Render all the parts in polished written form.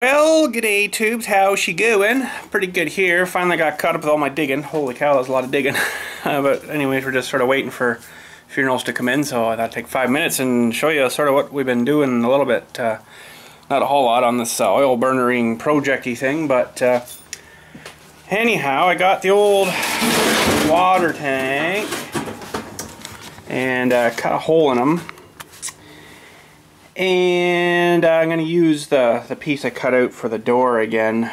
Well, g'day tubes, how's she going? Pretty good here. Finally got caught up with all my digging. Holy cow, that was a lot of digging. But anyways, we're just sort of waiting for funerals to come in, so I thought I'd take 5 minutes and show you sort of what we've been doing a little bit. Not a whole lot on this oil burnering projecty thing, but anyhow, I got the old water tank and cut a hole in them. And I'm going to use the piece I cut out for the door again.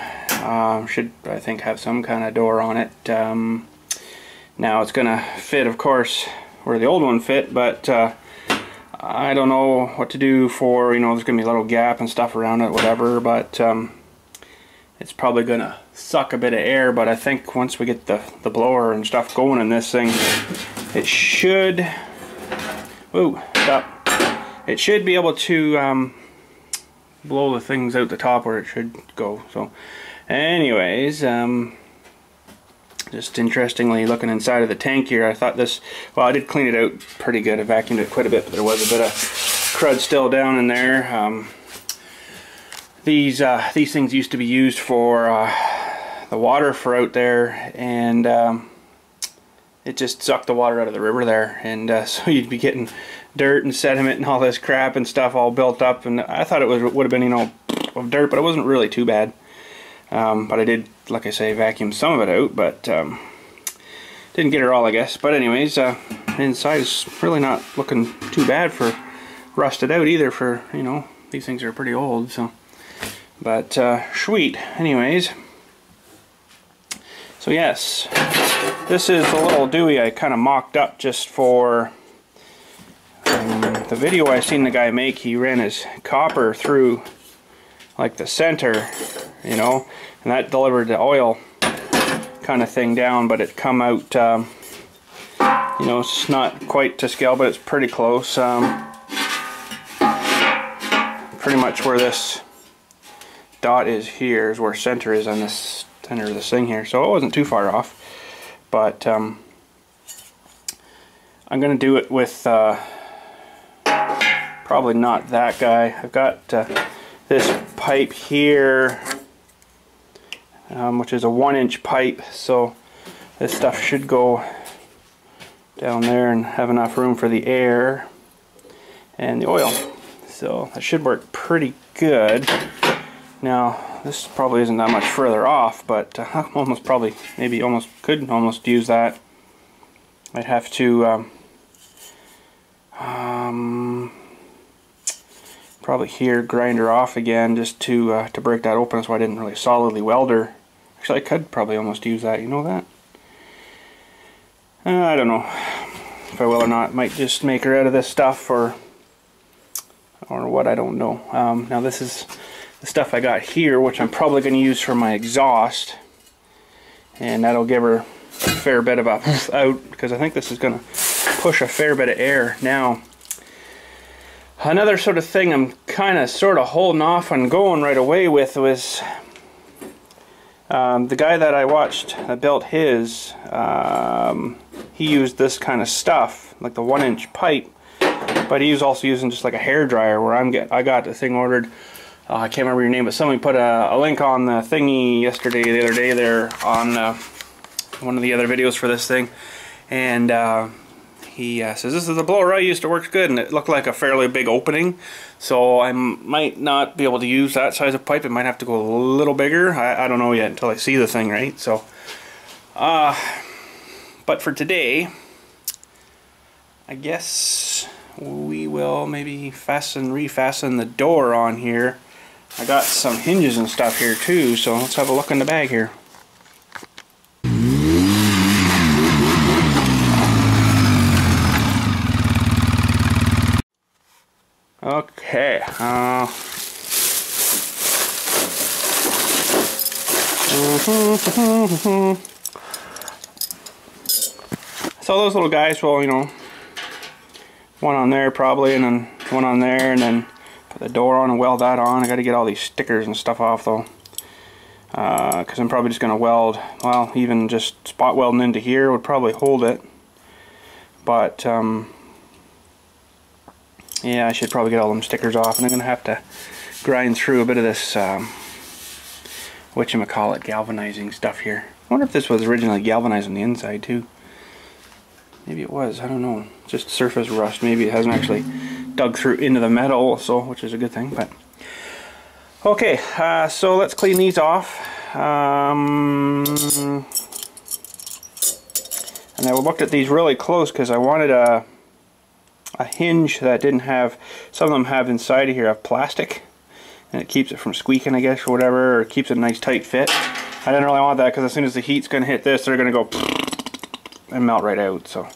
Should, I think, have some kind of door on it. Now it's going to fit, of course, where the old one fit, but I don't know what to do for, there's going to be a little gap and stuff around it, whatever, but it's probably going to suck a bit of air, but I think once we get the blower and stuff going in this thing, it should... Whoa, stop. It should be able to blow the things out the top where it should go. So anyways, just interestingly looking inside of the tank here, I thought this, well, I did clean it out pretty good. I vacuumed it quite a bit, but there was a bit of crud still down in there. These things used to be used for the water for out there, and it just sucked the water out of the river there, and so you'd be getting dirt and sediment and all this crap and stuff all built up, and I thought it would have been, of dirt, but it wasn't really too bad. But I did, like I say, vacuum some of it out, but didn't get it all, I guess. But anyways, inside is really not looking too bad for rusted out either, for, these things are pretty old, so. But sweet. Anyways, so yes, this is the little Dewey I kind of mocked up just for the video I seen the guy make. He ran his copper through like the center, and that delivered the oil kind of thing down, but it come out, it's not quite to scale, but it's pretty close. Pretty much where this dot is here is where center is on this center of this thing here, so it wasn't too far off. But I'm gonna do it with probably not that guy. I've got this pipe here, which is a 1-inch pipe, so this stuff should go down there and have enough room for the air and the oil, so that should work pretty good. Now this probably isn't that much further off, but I'm almost probably, maybe almost could almost use that. I'd have to probably here grind her off again just to break that open, so I didn't really solidly weld her. Actually, I could probably almost use that, that? I don't know if I will or not. Might just make her out of this stuff or what, I don't know. Now this is the stuff I got here, which I'm probably going to use for my exhaust, and that'll give her a fair bit of a out, because I think this is going to push a fair bit of air. Now, another sort of thing I'm kind of sort of holding off on going right away with was the guy that I watched that built his, he used this kind of stuff, like the 1-inch pipe, but he was also using just like a hair dryer, where I got the thing ordered. I can't remember your name, but somebody put a link on the thingy the other day there on one of the other videos for this thing, and he says, this is the blower I used, it works good, and it looked like a fairly big opening, so I might not be able to use that size of pipe. It might have to go a little bigger. I don't know yet until I see the thing, right? So, but for today, I guess we will maybe refasten the door on here. I got some hinges and stuff here too, so let's have a look in the bag here. Okay, so those little guys will, one on there probably, and then one on there, and then put the door on and weld that on. I got to get all these stickers and stuff off though, because I'm probably just going to weld, well, even just spot welding into here would probably hold it, but yeah, I should probably get all them stickers off, and I'm going to have to grind through a bit of this whatchamacallit galvanizing stuff here. I wonder if this was originally galvanized on the inside too. Maybe it was, I don't know. Just surface rust. Maybe it hasn't actually dug through into the metal, so, which is a good thing. But okay, so let's clean these off. And I looked at these really close because I wanted a hinge that didn't have, some of them have inside of here have plastic, and it keeps it from squeaking, I guess, or whatever, or it keeps it a nice tight fit. I didn't really want that because as soon as the heat's going to hit this, they're going to go and melt right out. So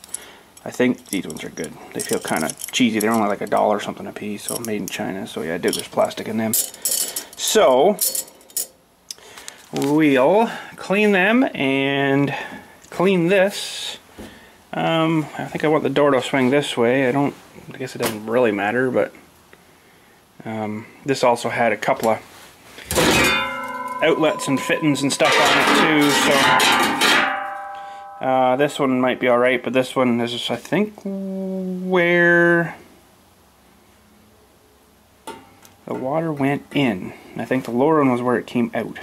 I think these ones are good. They feel kind of cheesy. They're only like $1 or something a piece, so made in China. So yeah, there's plastic in them. So we'll clean them and clean this. I think I want the door to swing this way. I guess it doesn't really matter, but this also had a couple of outlets and fittings and stuff on it too, so this one might be alright, but this one is, I think, where the water went in. I think the lower one was where it came out.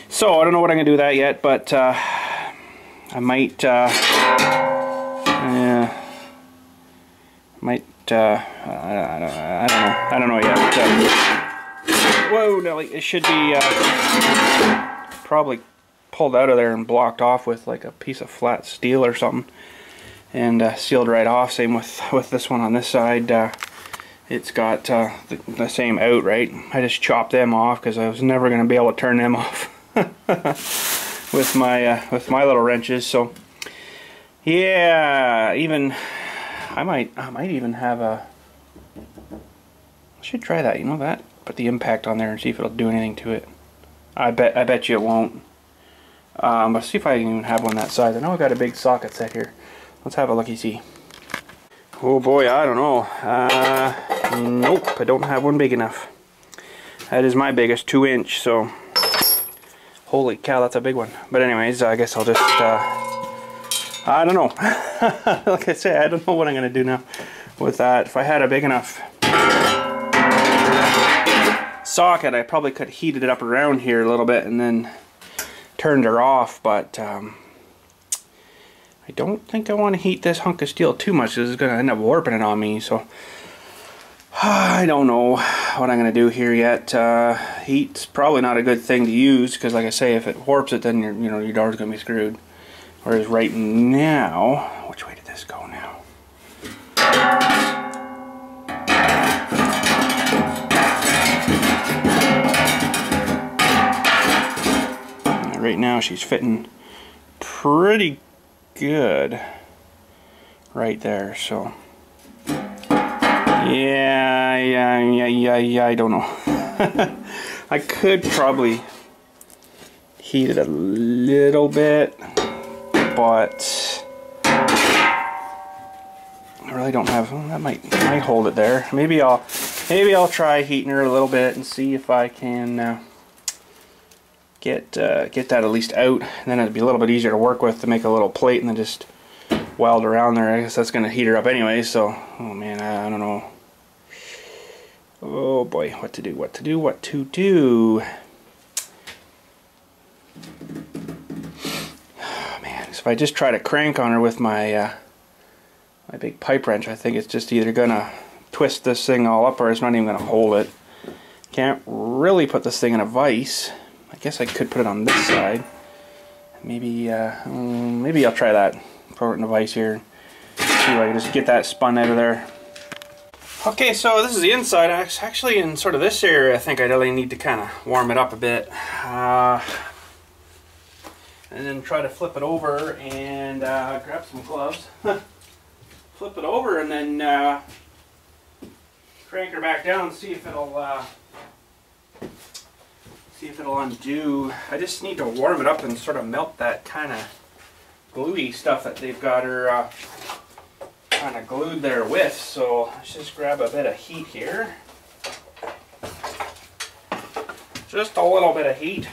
So I don't know what I'm going to do with that yet, but I might, I don't know yet. Whoa, Nelly, it should be probably pulled out of there and blocked off with like a piece of flat steel or something, and sealed right off. Same with this one on this side. It's got the same out, right? I just chopped them off because I was never going to be able to turn them off with my little wrenches. So yeah, even I might even have a. I should try that. You know that. Put the impact on there and see if it'll do anything to it. I bet you it won't. But see if I can even have one that size. I know I got a big socket set here. Let's have a looky see. Oh boy, I don't know. Nope, I don't have one big enough. That is my biggest 2-inch. So holy cow, that's a big one. But anyways, I guess I'll just. I don't know. Like I say, I don't know what I'm gonna do now with that. If I had a big enough socket, I probably could have heated it up around here a little bit and then turned her off, but I don't think I want to heat this hunk of steel too much. This is going to end up warping it on me, so I don't know what I'm going to do here yet. Heat's probably not a good thing to use because, like I say, if it warps it, then your door's going to be screwed. Whereas right now, which way did this go now? Right now she's fitting pretty good right there, so yeah, I don't know. I could probably heat it a little bit, but I really don't have. Well, that might hold it there. Maybe I'll try heating her a little bit and see if I can get that at least out, and then it'd be a little bit easier to work with to make a little plate and then just weld around there. I guess that's going to heat her up anyway, so oh man, I don't know. Oh boy, what to do. Oh man, so if I just try to crank on her with my my big pipe wrench, I think it's just either gonna twist this thing all up or it's not even gonna hold it. Can't really put this thing in a vise. I guess I could put it on this side. Maybe I'll try that. Put it in a vise here. See if I can just get that spun out of there. Okay, so this is the inside. Actually, in sort of this area, I think I really need to kind of warm it up a bit. And then try to flip it over and grab some gloves. Flip it over and then crank her back down and see if it'll undo. I just need to warm it up and sort of melt that kind of gluey stuff that they've got her kind of glued there with. So let's just grab a bit of heat here. Just a little bit of heat.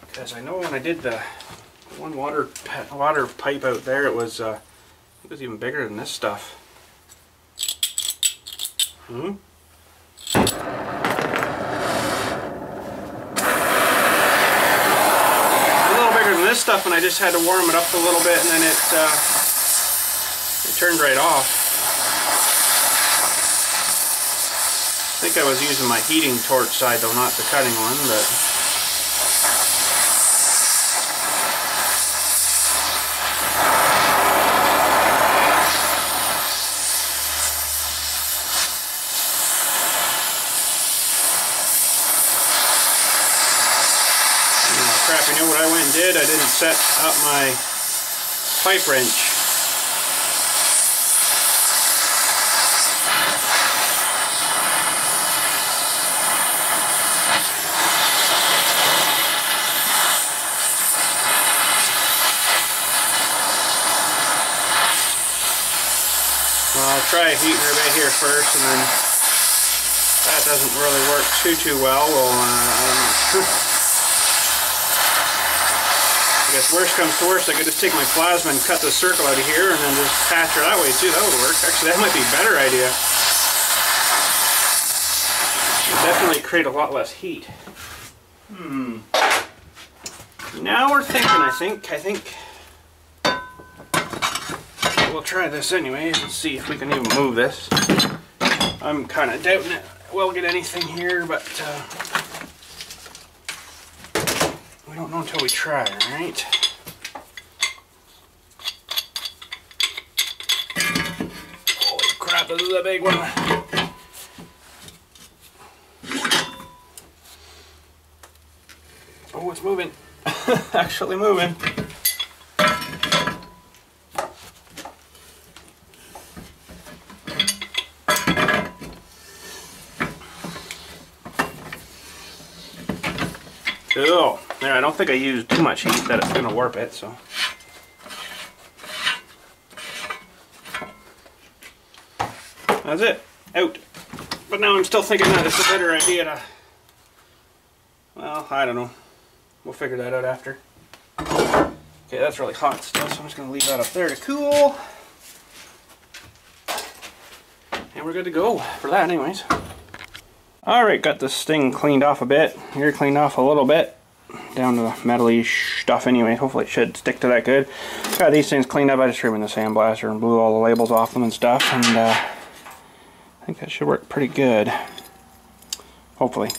Because I know when I did the one water pipe out there, it was It was even bigger than this stuff. Hmm? A little bigger than this stuff, and I just had to warm it up a little bit, and then it turned right off. I think I was using my heating torch side though, not the cutting one, but... Crap, you know what I went and did? I didn't set up my pipe wrench. Well, I'll try heating her a bit here first, and then if that doesn't really work too well, well, I don't know. I guess worst comes to worst, I could just take my plasma and cut the circle out of here and then just patch her that way too. That would work. Actually, that might be a better idea. It would definitely create a lot less heat. Now we're thinking, I think we'll try this anyways and see if we can even move this. I'm kind of doubting it. We'll get anything here, but we don't know until we try, right? Holy crap, this is a big one. Oh, it's moving. Actually moving. Cool. There, I don't think I used too much heat that it's going to warp it, so. That's it. Out. But now I'm still thinking that it's a better idea to... Well, I don't know. We'll figure that out after. Okay, that's really hot still, so I'm just going to leave that up there to cool. And we're good to go for that anyways. Alright, got this thing cleaned off a bit. Here cleaned off a little bit. Down to the metally stuff anyway. Hopefully it should stick to that good. Got these things cleaned up. I just threw them in the sandblaster and blew all the labels off them and stuff. And I think that should work pretty good. Hopefully.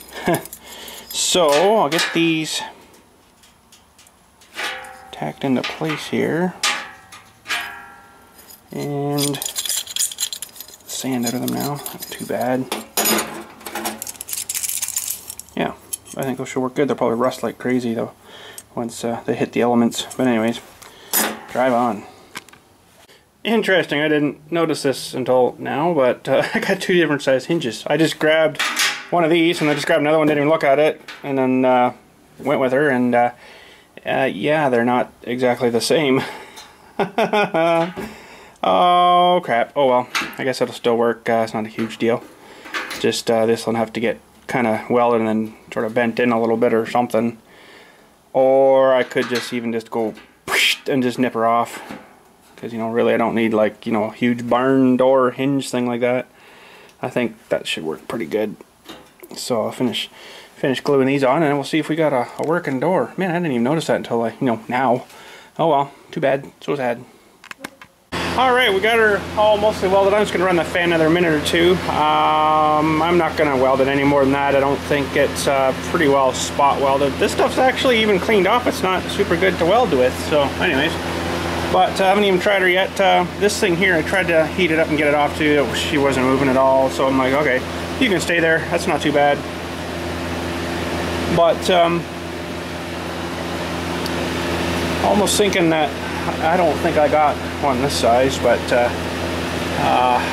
So, I'll get these tacked into place here. And sand out of them now. Not too bad. Yeah, I think those should work good. They'll probably rust like crazy though once they hit the elements. But anyways, drive on. Interesting, I didn't notice this until now, but I got two different size hinges. I just grabbed one of these and I just grabbed another one, didn't even look at it, and then went with her, and yeah, they're not exactly the same. Oh crap, oh well, I guess it'll still work. It's not a huge deal. Just this will have to get kind of welded and then sort of bent in a little bit or something, or I could just even just go and just nip her off, because you know, really I don't need, like, you know, a huge barn door hinge thing like that. I think that should work pretty good. So I'll finish gluing these on, and we'll see if we got a working door. Man, I didn't even notice that until, like, you know, now. Oh well, too bad, so sad. Alright, we got her all mostly welded. I'm just going to run the fan another minute or two. I'm not going to weld it any more than that. I don't think it's pretty well spot welded. This stuff's actually even cleaned off. It's not super good to weld with. So anyways, but I haven't even tried her yet. This thing here, I tried to heat it up and get it off too. She wasn't moving at all. So I'm like, okay, you can stay there. That's not too bad. But almost thinking that I don't think I got one this size, but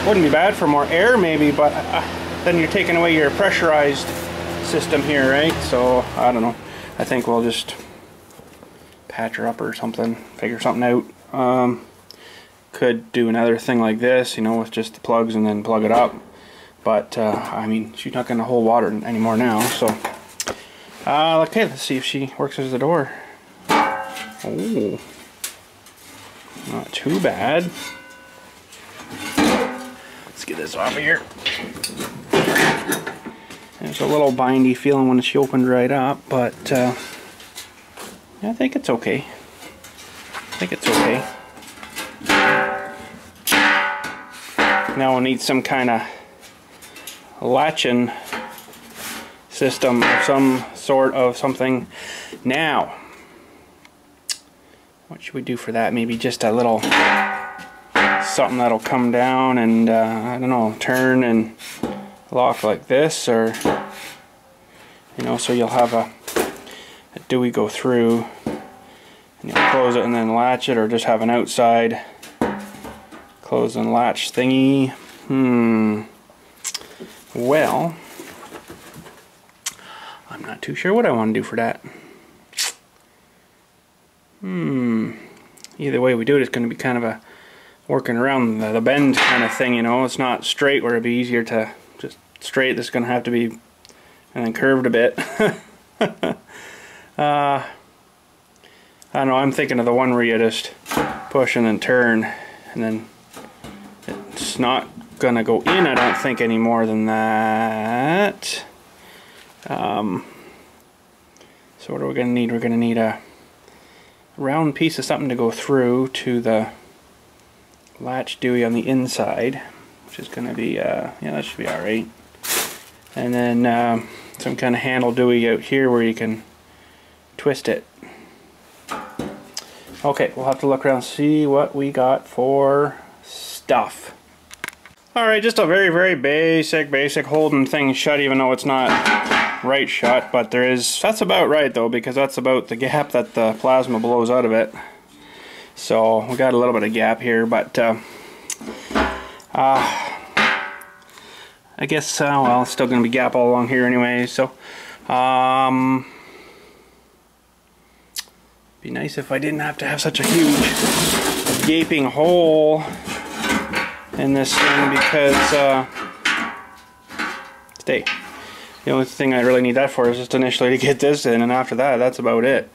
wouldn't be bad for more air maybe, but then you're taking away your pressurized system here, right? So I don't know. I think we'll just patch her up or something, figure something out. Could do another thing like this, you know, with just the plugs and then plug it up. But I mean, she's not going to hold water anymore now, so okay, let's see if she works as the door. Oh. Not too bad. Let's get this off of here. There's a little bindy feeling when she opened right up, but I think it's okay. I think it's okay. Now we'll need some kind of latching system of some sort of something. Now, what should we do for that? Maybe just a little something that'll come down and I don't know, turn and lock like this, or you know, so you'll have a Dewey go through and you'll close it and then latch it, or just have an outside close and latch thingy. Well, I'm not too sure what I want to do for that. Either way we do it, it's going to be kind of a working around the bend kind of thing, you know. It's not straight where it'd be easier to just straight. This is going to have to be and then curved a bit. I don't know, I'm thinking of the one where you just push and then turn, and then it's not going to go in, I don't think, any more than that. So what are we going to need? We're going to need a round piece of something to go through to the latch Dewey on the inside, which is going to be, yeah, that should be alright. And then some kind of handle Dewey out here where you can twist it. Okay, we'll have to look around and see what we got for stuff. Alright, just a very, very basic holding thing shut, even though it's not right shut, but there is, that's about right though, because that's about the gap that the plasma blows out of it. So we got a little bit of gap here, but I guess, well, it's still going to be gap all along here anyway, so be nice if I didn't have to have such a huge gaping hole in this thing, because the only thing I really need that for is just initially to get this in, and after that, that's about it.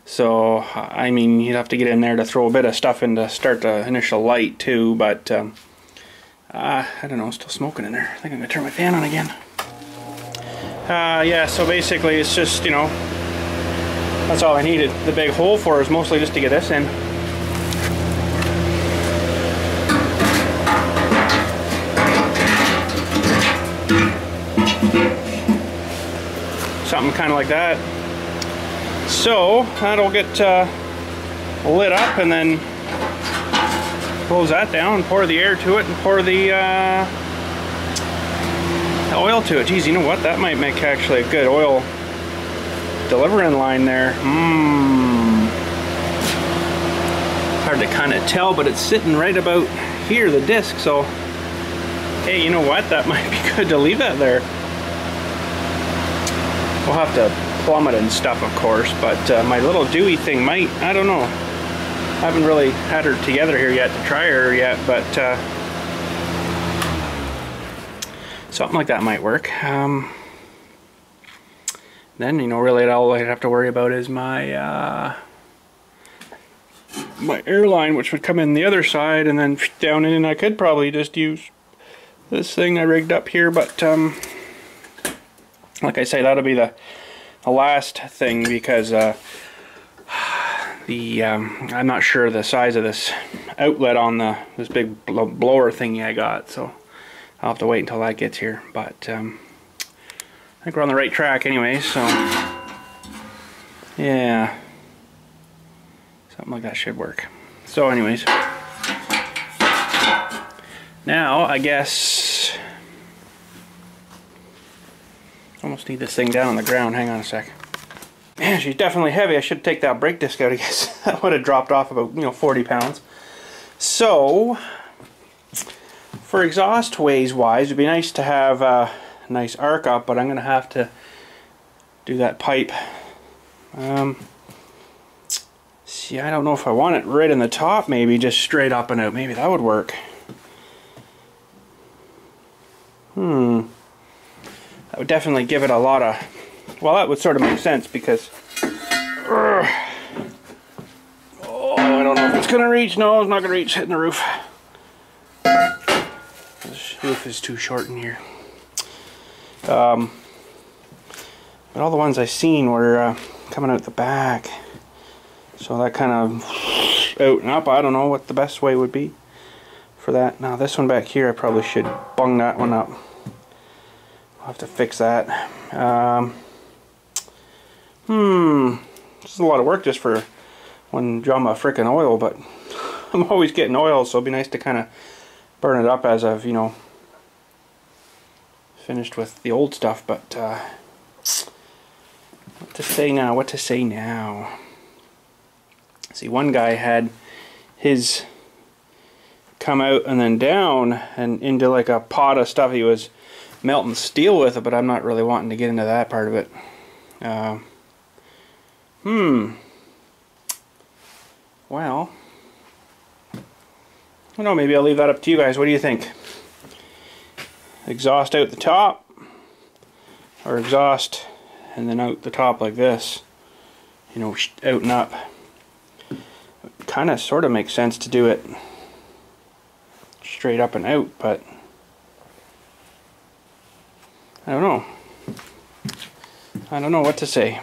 So, I mean, you'd have to get in there to throw a bit of stuff in to start the initial light too, but I don't know, still smoking in there. I think I'm going to turn my fan on again. Yeah, so basically it's just, you know, that's all I needed. The big hole for is mostly just to get this in. Something kind of like that. So that'll get lit up, and then close that down, pour the air to it, and pour the oil to it. Geez, you know what? That might make actually a good oil delivering line there. Hard to kind of tell, but it's sitting right about here, the disc. So, hey, you know what? That might be good to leave that there. We'll have to plumb it and stuff, of course, but my little Dewey thing might, I don't know. I haven't really had her together here yet to try her yet, but something like that might work. Then, you know, really all I'd have to worry about is my my air line, which would come in the other side and then down in, and I could probably just use this thing I rigged up here, but like I say, that'll be the last thing, because I'm not sure the size of this outlet on this big blower thingy I got, so I'll have to wait until that gets here. But I think we're on the right track anyway, so yeah, something like that should work. So anyways, now I guess almost need this thing down on the ground. Hang on a sec. Man, she's definitely heavy. I should take that brake disc out, I guess. That would have dropped off about, 40 pounds. So, for exhaust ways wise, it'd be nice to have a nice arc up, but I'm going to have to do that pipe. See, I don't know if I want it right in the top, maybe just straight up and out. Maybe that would work. That would definitely give it a lot of, well, that would sort of make sense, because oh, I don't know if it's gonna reach. No, it's not gonna reach, hitting the roof. This roof is too short in here. But all the ones I seen were coming out the back. So that kind of out and up. I don't know what the best way would be for that. Now this one back here, I probably should bung that one up. I'll have to fix that. This is a lot of work just for one drum of frickin' oil, but I'm always getting oil, so it'd be nice to kind of burn it up as I've, you know, finished with the old stuff. But what to say now? What to say now? See, one guy had his come out and then down and into like a pot of stuff he was melting steel with it, but I'm not really wanting to get into that part of it. Well, I don't know, maybe I'll leave that up to you guys. What do you think? Exhaust out the top, or exhaust and then out the top like this, you know, out and up. Kind of sort of makes sense to do it straight up and out, but I don't know. I don't know what to say.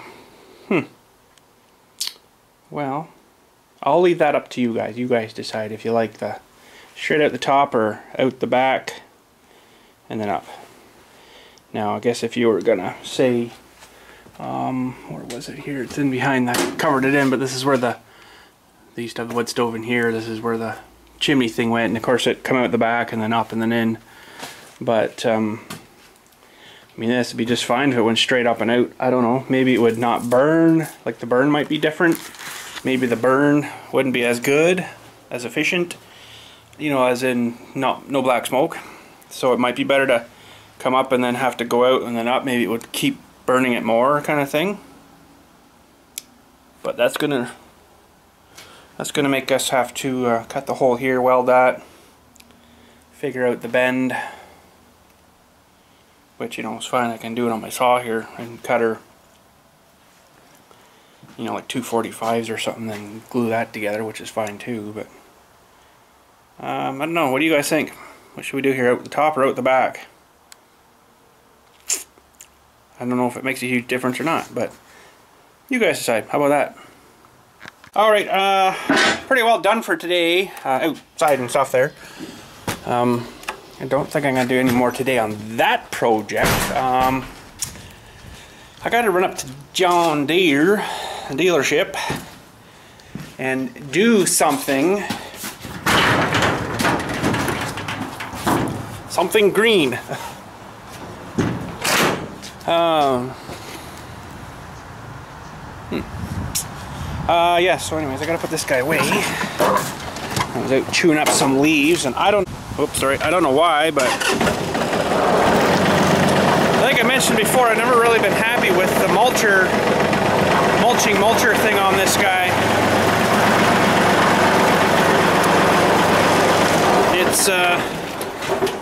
Well, I'll leave that up to you guys. You guys decide if you like the straight out the top or out the back and then up. Now, I guess if you were gonna say, where was it here? It's in behind that, covered it in, but this is where they used to have the wood stove in here. This is where the chimney thing went, and of course it come out the back and then up and then in. But I mean, this would be just fine if it went straight up and out. I don't know, maybe it would not burn, like the burn might be different. Maybe the burn wouldn't be as good, as efficient, you know, as in no black smoke. So it might be better to come up and then have to go out and then up. Maybe it would keep burning it more, kind of thing. But that's gonna make us have to cut the hole here, weld that, figure out the bend. But you know, it's fine, I can do it on my saw here and cutter, you know, like 245s or something, then glue that together, which is fine too. But I don't know, what do you guys think? What should we do here, out the top or out the back? I don't know if it makes a huge difference or not, but you guys decide. How about that? Alright, pretty well done for today, outside and stuff there. I don't think I'm going to do any more today on that project. I got to run up to John Deere dealership and do something green. Yeah, so anyways, I gotta put this guy away. I was out chewing up some leaves, and I don't know why, but I think I mentioned before, I've never really been happy with the mulcher thing on this guy. It's, I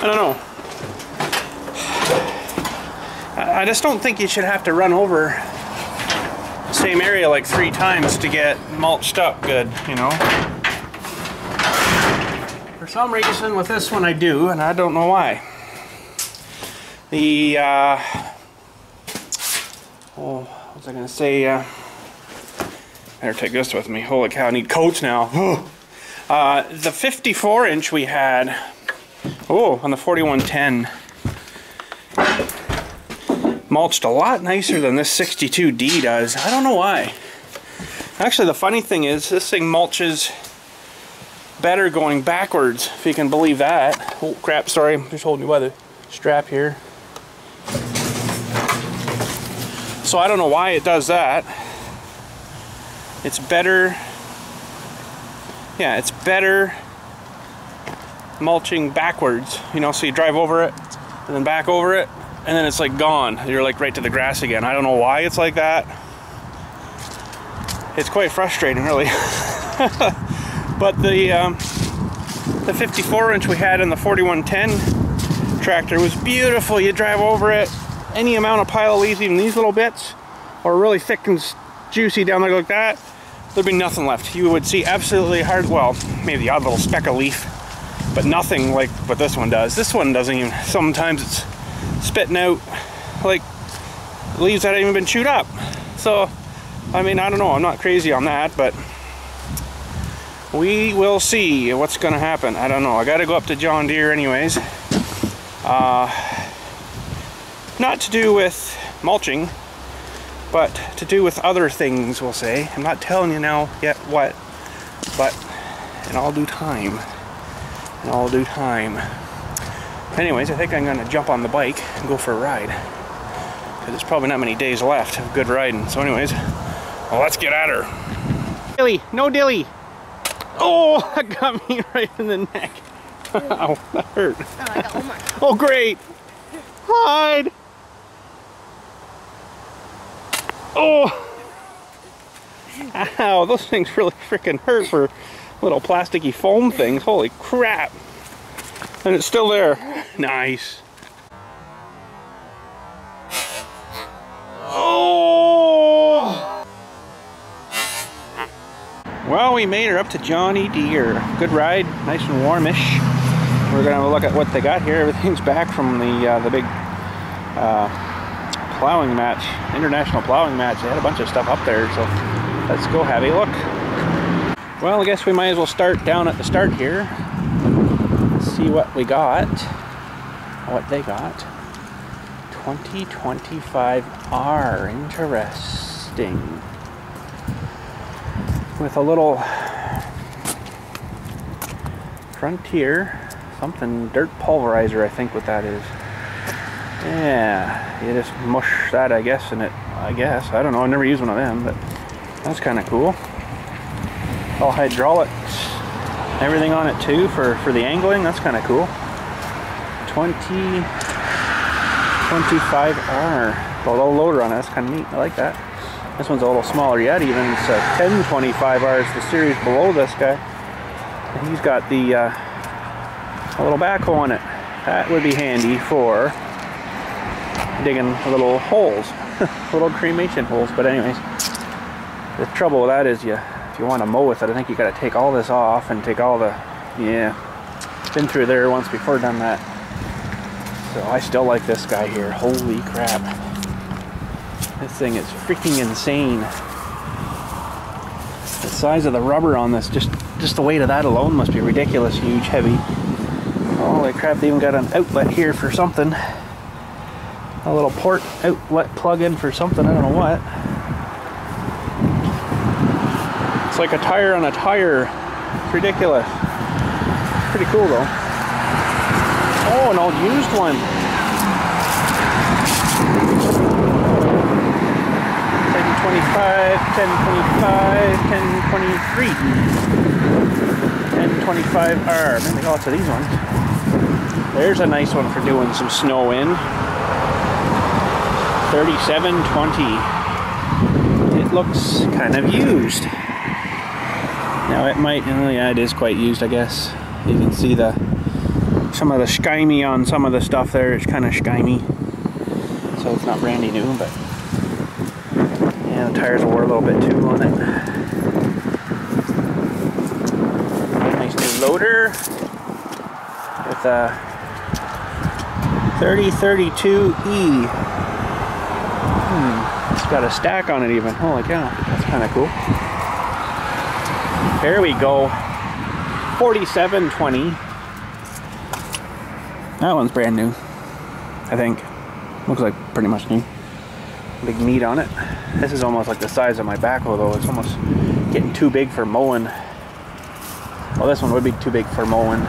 don't know. I just don't think you should have to run over the same area like 3 times to get mulched up good, you know. For some reason with this one I do, and I don't know why. The, what was I going to say? Better take this with me. Holy cow, I need coats now. The 54-inch we had, on the 4110, mulched a lot nicer than this 62D does. I don't know why. Actually, the funny thing is, this thing mulches better going backwards, if you can believe that. Oh crap, sorry, I'm just holding you by the strap here. So I don't know why it does that. It's better, yeah, it's better mulching backwards, you know, so you drive over it and then back over it, and then it's like gone. You're like right to the grass again. I don't know why it's like that. It's quite frustrating, really. But the 54-inch we had in the 4110 tractor was beautiful. You drive over it, any amount of pile of leaves, even these little bits, or really thick and juicy down there like that, there'd be nothing left. You would see absolutely hard, well, maybe the odd little speck of leaf but nothing like what this one does. This one doesn't even, sometimes it's spitting out like leaves that haven't even been chewed up. So, I mean, I don't know, I'm not crazy on that, but we will see what's gonna happen. I don't know, I gotta go up to John Deere anyways. Not to do with mulching, but to do with other things, we'll say. I'm not telling you now yet what, but in all due time. In all due time. Anyways, I think I'm gonna jump on the bike and go for a ride, because there's probably not many days left of good riding. So anyways, well, let's get at her. Dilly, no dilly. Oh, that got me right in the neck. Ow, that hurt. Oh, I got one more. Oh, great. Hide. Oh. Ow, those things really freaking hurt for little plasticky foam things. Holy crap. And it's still there. Nice. Oh. Well, we made her up to Johnny Deere. Good ride, nice and warmish. We're gonna have a look at what they got here. Everything's back from the big plowing match, international plowing match. They had a bunch of stuff up there, so let's go have a look. Well, I guess we might as well start down at the start here. Let's see what we got, what they got. 2025R, interesting. With a little Frontier, something dirt pulverizer, I think what that is. Yeah, you just mush that, I guess, in it. I don't know, I never used one of them, but that's kind of cool. All hydraulics, everything on it too for the angling. That's kind of cool. 2025R, a little loader on it. That's kind of neat. I like that. This one's a little smaller yet. Even it's a 1025R is the series below this guy. And he's got the a little backhoe on it. That would be handy for digging little holes, little cremation holes. But anyways, the trouble with that is if you want to mow with it, I think you got to take all this off and take all the, yeah, been through there once before, done that. So I still like this guy here. Holy crap. This thing is freaking insane. The size of the rubber on this, just the weight of that alone must be ridiculous, huge, heavy. Holy crap, they even got an outlet here for something. A little port outlet plug-in for something, I don't know what. It's like a tire on a tire. It's ridiculous. Pretty cool though. Oh, an old used one. 1025, 1023. 1025R. Maybe lots of these ones. There's a nice one for doing some snow in. 3720. It looks kind of used. Now it might, oh yeah, it is quite used, I guess. You can see some of the shiny on some of the stuff there. It's kind of shiny, so it's not brandy new, but yeah, the tires wore a little bit too on it. Nice new loader with a 3032E. It's got a stack on it even. Holy cow, that's kind of cool. There we go. 4720. That one's brand new, I think. Looks like pretty much new. Big meat on it. This is almost like the size of my backhoe though. It's almost getting too big for mowing. Well, this one would be too big for mowing.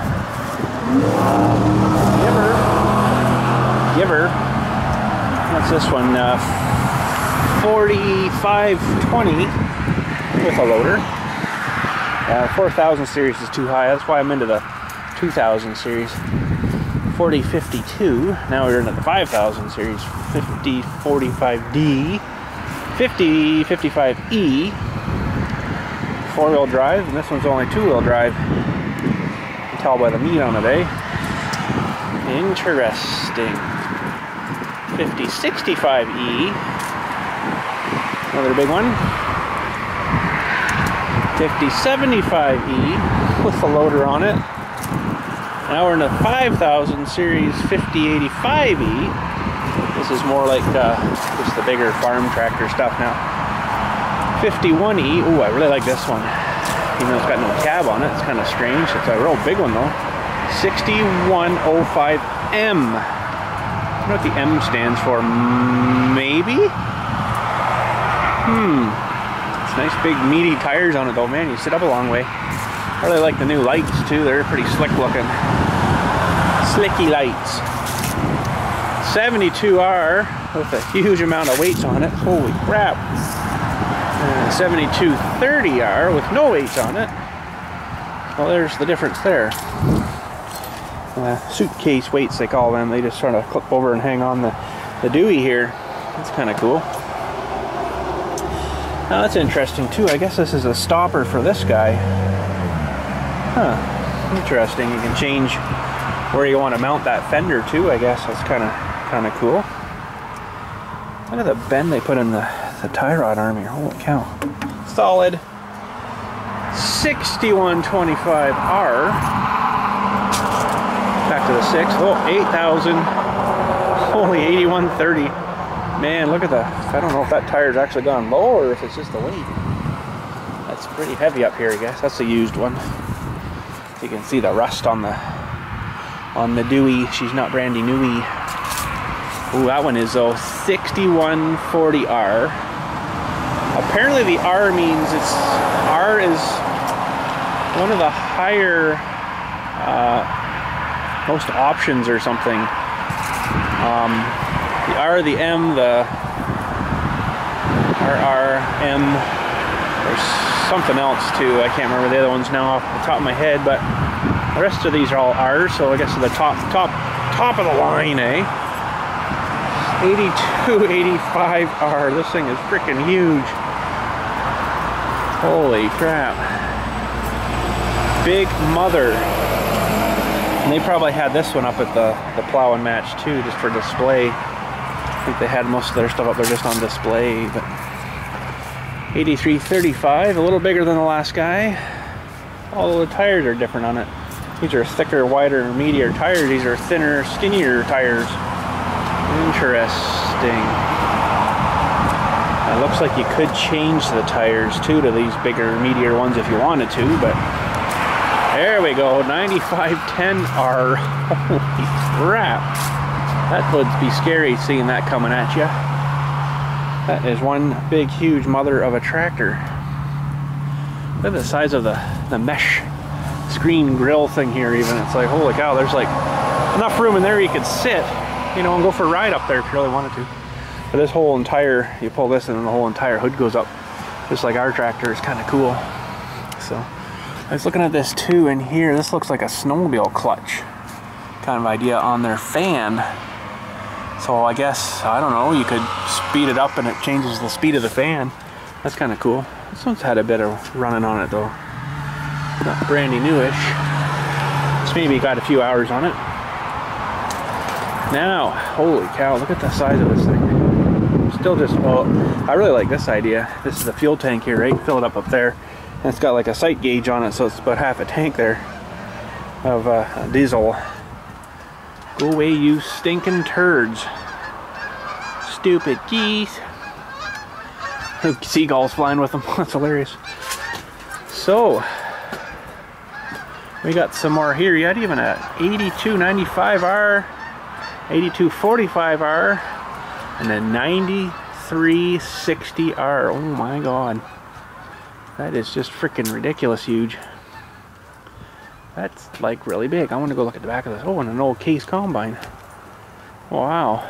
Giver. What's this one? 4520 with a loader. 4000 series is too high. That's why I'm into the 2000 series. 4052. Now we're into the 5000 series. 5045D. 5055E. 4-wheel drive, and this one's only 2-wheel drive. You can tell by the meat on it, eh? Interesting. 5065E. Another big one. 5075E with the loader on it. Now we're in the 5000 series 5085E. This is more like just the bigger farm tractor stuff now. 51E. Ooh, I really like this one. Even though it's got no cab on it, it's kind of strange. It's a real big one though. 6105M. I don't know what the M stands for. Maybe? It's nice big meaty tires on it though, man. You sit up a long way. I really like the new lights too. They're pretty slick looking. Slicky lights. 72R with a huge amount of weights on it. Holy crap. 7230R with no weights on it. Well, there's the difference there. Suitcase weights, they call them. They just sort of clip over and hang on the Dewey here. That's kind of cool. Now that's interesting too. I guess this is a stopper for this guy. Huh. Interesting. You can change where you want to mount that fender too. I guess that's kind of cool. Look at the bend they put in the tie rod arm here. Holy cow. Solid 6125R. Back to the 6. Oh, 8,000. Only 8130. Man, look at that. I don't know if that tire's actually gone low or if it's just the weight. That's pretty heavy up here, I guess. That's a used one. You can see the rust on the Dewey. She's not brandy newy. Ooh, that one is though 6140R. Apparently the R means R is one of the higher most options or something. The R, the M, the RRM, there's something else too. I can't remember the other ones now off the top of my head, but the rest of these are all R's, so I guess the top of the line, eh? 8285R. This thing is freaking huge. Holy crap. Big mother. And they probably had this one up at the Plow and Match too, just for display. I think they had most of their stuff up there just on display. But 8335, a little bigger than the last guy. Although the tires are different on it. These are thicker, wider, meatier tires. These are thinner, skinnier tires. Interesting. It looks like you could change the tires too to these bigger, meatier ones if you wanted to, but there we go, 9510R. Holy crap. That would be scary seeing that coming at you. That is one big, huge mother of a tractor. Look at the size of the mesh screen grill thing here even. It's like, holy cow, there's like enough room in there you could sit, you know, and go for a ride up there if you really wanted to. But this whole entire, you pull this and then the whole entire hood goes up, just like our tractor. Is kind of cool. So I was looking at this too, and here this looks like a snowmobile clutch kind of idea on their fan. So I guess, I don't know, you could speed it up and it changes the speed of the fan. That's kind of cool. This one's had a bit of running on it though. Not brandy newish. It's maybe got a few hours on it. Now, holy cow, look at the size of this thing. Still just, well, I really like this idea. This is the fuel tank here, right? Fill it up there. And it's got like a sight gauge on it, so it's about half a tank there of diesel. Go away, you stinking turds. Stupid geese. Seagulls flying with them. That's hilarious. So, we got some more here yet. Even a 8295R, 8245R, and a 9360R. Oh my god. That is just freaking ridiculous huge. That's like really big. I want to go look at the back of this. Oh, and an old Case combine. Wow.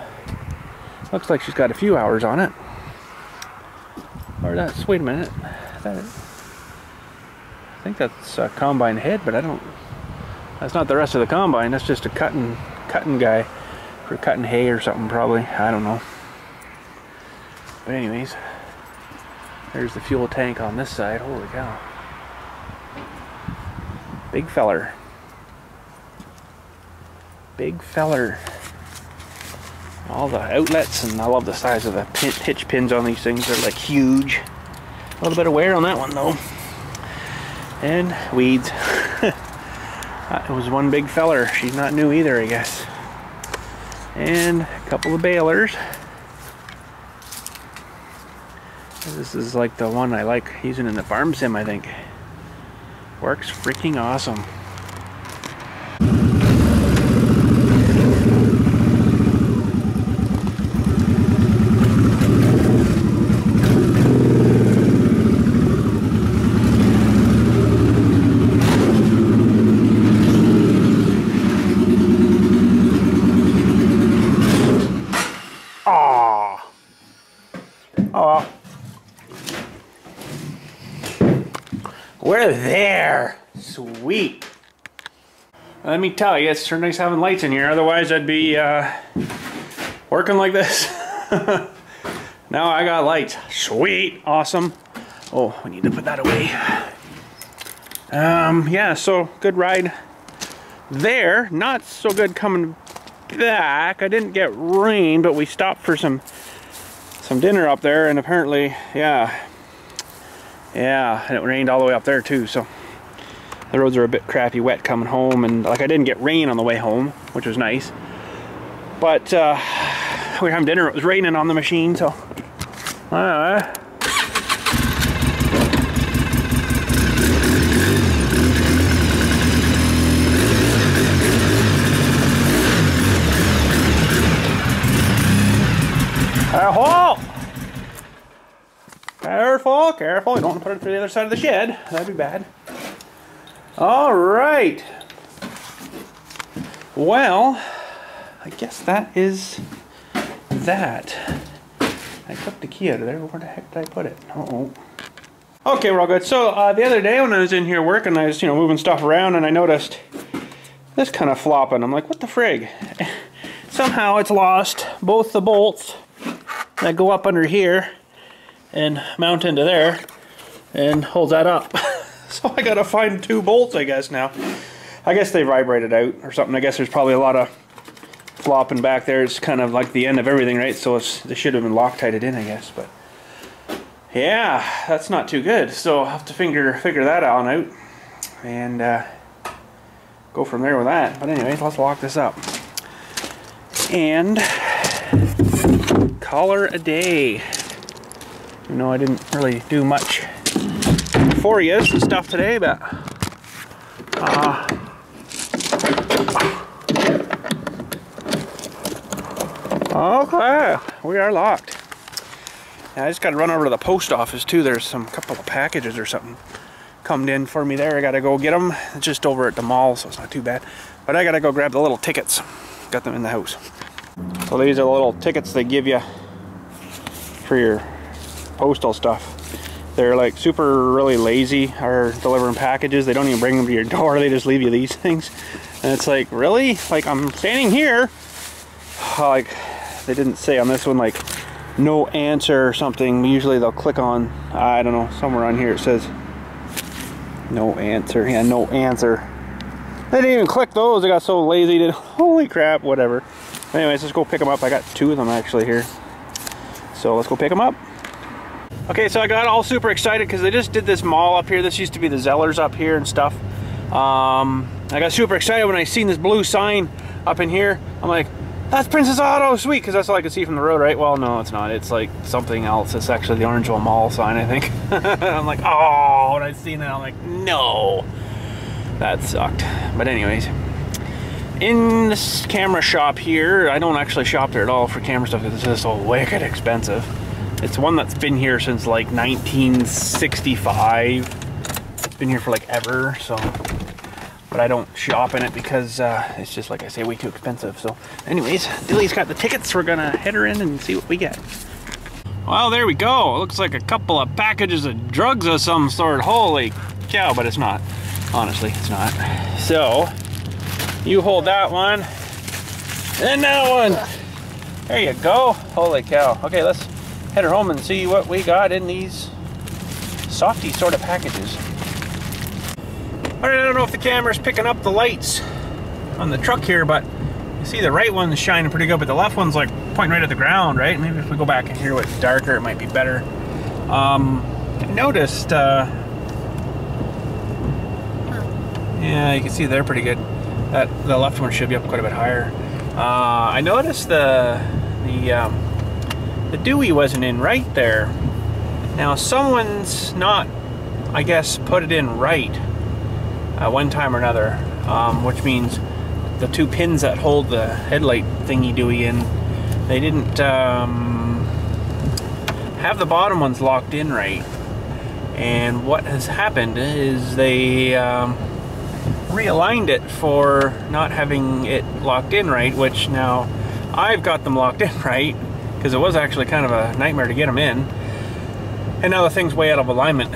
Looks like she's got a few hours on it. Or that's, wait a minute. I think that's a combine head, but I don't, that's not the rest of the combine. That's just a cutting guy for cutting hay or something probably. I don't know. But anyways, there's the fuel tank on this side. Holy cow. Big feller. Big feller. All the outlets, and I love the size of the hitch pins on these things. They're like huge. A little bit of wear on that one though. And weeds. It was one big feller. She's not new either, I guess. And a couple of balers. This is like the one I like using in the farm sim, I think. Works freaking awesome. Oh, we're there. Sweet. Let me tell you, it's sure nice having lights in here. Otherwise, I'd be working like this. Now I got lights. Sweet. Awesome. Oh, we need to put that away. Yeah, so good ride there. Not so good coming back. I didn't get rain, but we stopped for some dinner up there, and apparently, yeah, and it rained all the way up there too, so the roads are a bit crappy wet coming home, and like I didn't get rain on the way home, which was nice, but we were having dinner, it was raining on the machine, so Careful! Careful, careful. You don't want to put it through the other side of the shed. That'd be bad. Alright. Well, I guess that is that. I took the key out of there. Where the heck did I put it? Uh-oh. Okay, we're all good. So, the other day when I was in here working, I was, moving stuff around, and I noticed this kind of flopping. I'm like, what the frig? Somehow it's lost both the bolts that go up under here and mount into there and hold that up. So I gotta find two bolts, I guess, now. I guess they vibrated out or something. I guess there's probably a lot of flopping back there. It's kind of like the end of everything, right? So they should have been Loctited in, I guess. But yeah, that's not too good. So I'll have to figure that on out and go from there with that. But anyways, let's lock this up and call her a day. You know, I didn't really do much for you and stuff today, but okay, we are locked. Now, I just got to run over to the post office too. There's some couple of packages or something coming in for me there. I got to go get them. It's just over at the mall, so it's not too bad. But I got to go grab the little tickets. Got them in the house. So these are the little tickets they give you for your postal stuff. They're like really lazy are delivering packages. They don't even bring them to your door. They just leave you these things. And it's like, really? Like, I'm standing here. Like, they didn't say on this one, like, no answer or something. Usually they'll click on, I don't know, somewhere on here it says no answer. Yeah, no answer. They didn't even click those. They got so lazy. Holy crap, whatever. Anyways, let's go pick them up. I got two of them actually here. So let's go pick them up. Okay, so I got all super excited because they just did this mall up here. This used to be the Zellers up here and stuff. I got super excited when I seen this blue sign up in here. I'm like, that's Princess Auto, sweet, because that's all I could see from the road, right? Well, no, it's not. It's like something else. It's actually the Orangeville Mall sign, I think. I'm like, oh, when I seen that, I'm like, no. That sucked. But anyways, in this camera shop here, I don't actually shop there at all for camera stuff. It's just so wicked expensive. It's one that's been here since like 1965. It's been here for like ever, so. But I don't shop in it because it's just, like I say, way too expensive. So anyways, Dilly's got the tickets. We're gonna head her in and see what we get. Well, there we go. It looks like a couple of packages of drugs of some sort. Holy cow, but it's not. Honestly, it's not. So, you hold that one, and that one. There you go. Holy cow. Okay, let's head her home and see what we got in these softy sort of packages. I don't know if the camera's picking up the lights on the truck here, but you see the right one's shining pretty good, but the left one's like pointing right at the ground, right? Maybe if we go back in here where it's darker, it might be better. I noticed, Yeah, you can see they're pretty good. The left one should be up quite a bit higher. I noticed the dewy wasn't in right there. Now someone's not, I guess, put it in right one time or another, which means the two pins that hold the headlight thingy dewy in, they didn't have the bottom ones locked in right. And what has happened is they realigned it for not having it locked in right, which now I've got them locked in right, because it was actually kind of a nightmare to get them in. And now the thing's way out of alignment,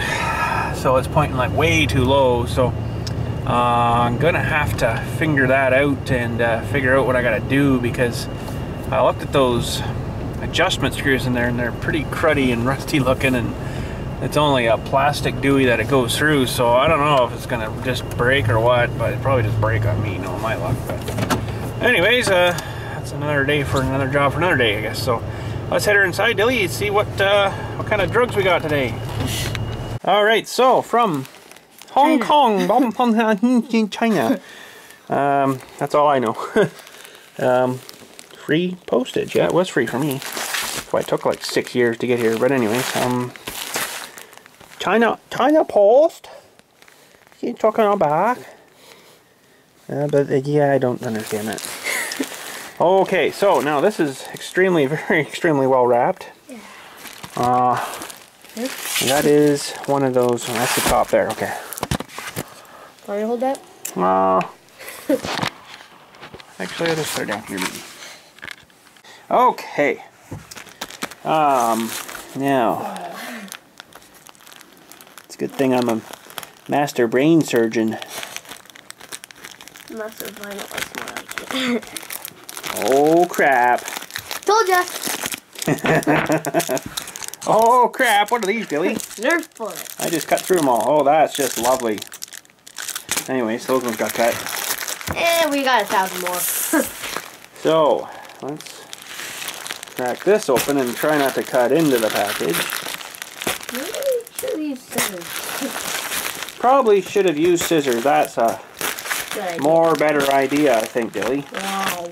so it's pointing like way too low. So I'm gonna have to figure that out and figure out what I gotta do, because I looked at those adjustment screws in there and they're pretty cruddy and rusty looking, and it's only a plastic dewy that it goes through, so I don't know if it's gonna just break or what, but it'd probably just break on me, my luck. But anyways, that's another day for another job for another day, I guess. So let's head her inside, Dilly, and see what kind of drugs we got today. All right, so from Hong Kong, China. That's all I know. Free postage. Yeah, it was free for me. That's why it took like 6 years to get here. But anyways, China Post. You talking about? But yeah, I don't understand that. Okay, so now this is extremely well wrapped. Yeah. That is one of those. That's the top there. Okay. Want me to hold that? Actually, I'll just start down here, maybe. Okay. Now, it's a good thing I'm a master brain surgeon. Master brain, it looks more like it. Oh crap! Told ya. Oh crap! What are these, Billy? Nerf bullet. I just cut through them all. Oh, that's just lovely. Anyways, those ones got cut. And we got 1,000 more. So, let's crack this open and try not to cut into the package. Maybe we should use scissors. Probably should have used scissors. That's a more better idea, I think, Dilly. Wow.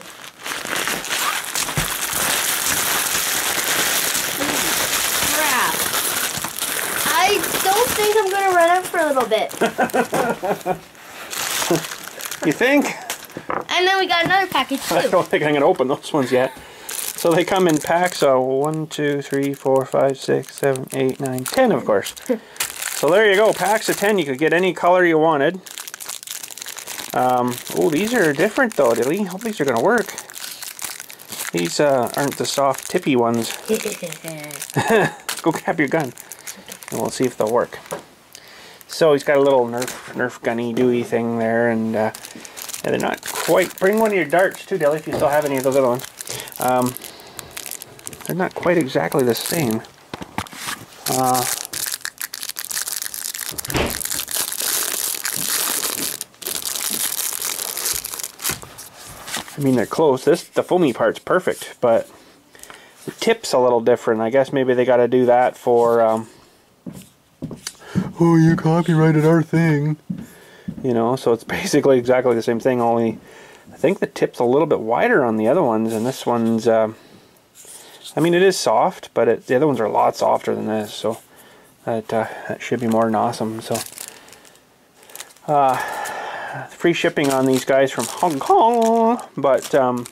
Crap. I don't think I'm going to run out for a little bit. You think? And then we got another package too. I don't think I'm going to open those ones yet. So they come in packs of 1, 2, 3, 4, 5, 6, 7, 8, 9, 10, of course. So there you go, packs of 10. You could get any color you wanted. Oh, these are different though, Dilly. Hope these are going to work. These aren't the soft, tippy ones. Go grab your gun, and we'll see if they'll work. So he's got a little Nerf gunny dewy thing there, and they're not quite. Bring one of your darts too, Dilly, if you still have any of those other ones. They're not quite exactly the same. I mean, they're close. The foamy part's perfect, but the tip's a little different. I guess maybe they got to do that for, oh, you copyrighted our thing. You know, so it's basically exactly the same thing, only I think the tip's a little bit wider on the other ones, and this one's, I mean, it is soft, but the other ones are a lot softer than this, so that should be more than awesome. So, free shipping on these guys from Hong Kong, but what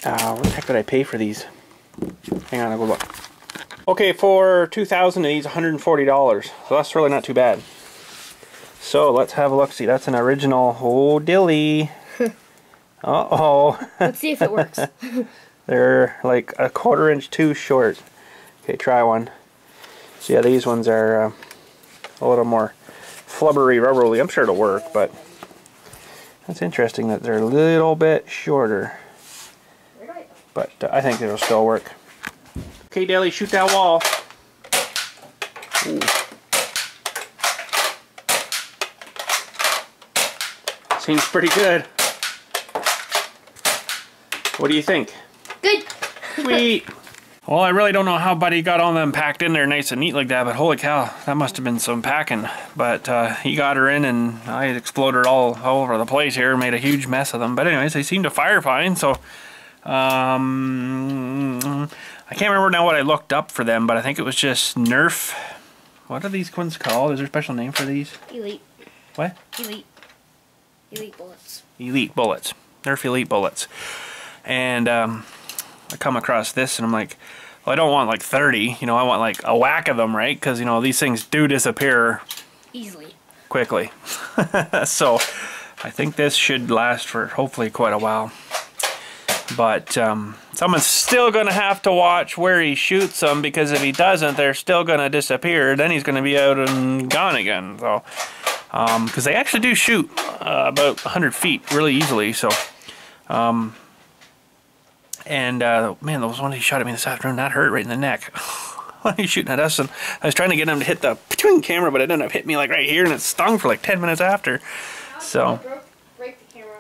the heck did I pay for these? Hang on, I'll go look. Okay, for 2,000 of these, $140, so that's really not too bad. So let's have a look. See, that's an original. Oh, Dilly. Uh-oh. Let's see if it works. They're like a 1/4 inch too short. Okay, try one. So yeah, these ones are a little more flubbery, rubbery. I'm sure it'll work, but that's interesting that they're a little bit shorter. But I think it'll still work. Okay, Dilly, shoot that wall. Ooh. Seems pretty good. What do you think? Good. Sweet. Well, I really don't know how Buddy got all them packed in there nice and neat like that, but holy cow, that must have been some packing. But he got her in, and I exploded all over the place here, made a huge mess of them. But anyways, they seem to fire fine, so I can't remember now what I looked up for them, but I think it was just Nerf. What are these ones called? Is there a special name for these? Elite. What? Elite. Elite bullets. Elite bullets. Nerf Elite bullets. And I come across this and I'm like, well, I don't want like 30, you know, I want like a whack of them, right? Because, you know, these things do disappear easily. Quickly. So I think this should last for hopefully quite a while. But someone's still going to have to watch where he shoots them, because if he doesn't, they're still going to disappear. Then he's going to be out and gone again. So, because they actually do shoot about 100 feet really easily. So, man, those ones he shot at me this afternoon, that hurt right in the neck. He's shooting at us, and I was trying to get him to hit the camera, but it ended up hitting me like right here, and it stung for like 10 minutes after. So. Break the camera.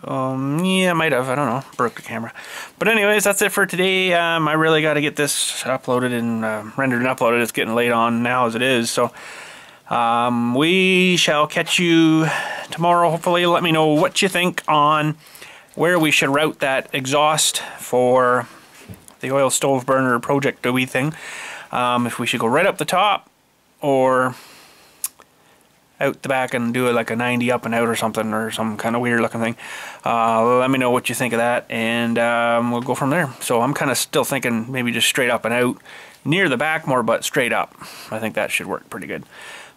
Yeah, I might have. I don't know. Broke the camera. But anyways, that's it for today. I really got to get this uploaded and rendered and uploaded. It's getting late on now as it is. So we shall catch you tomorrow. Hopefully, let me know what you think on where we should route that exhaust for the oil stove burner project doughy thing. If we should go right up the top or out the back and do it like a 90 up and out or something, or some kind of weird looking thing. Let me know what you think of that, and we'll go from there. So I'm kind of still thinking maybe just straight up and out, near the back more, but straight up. I think that should work pretty good.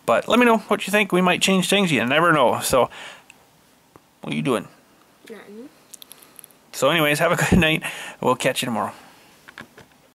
But let me know what you think. We might change things, you never know. So what are you doing? Nothing. So anyways, have a good night. We'll catch you tomorrow.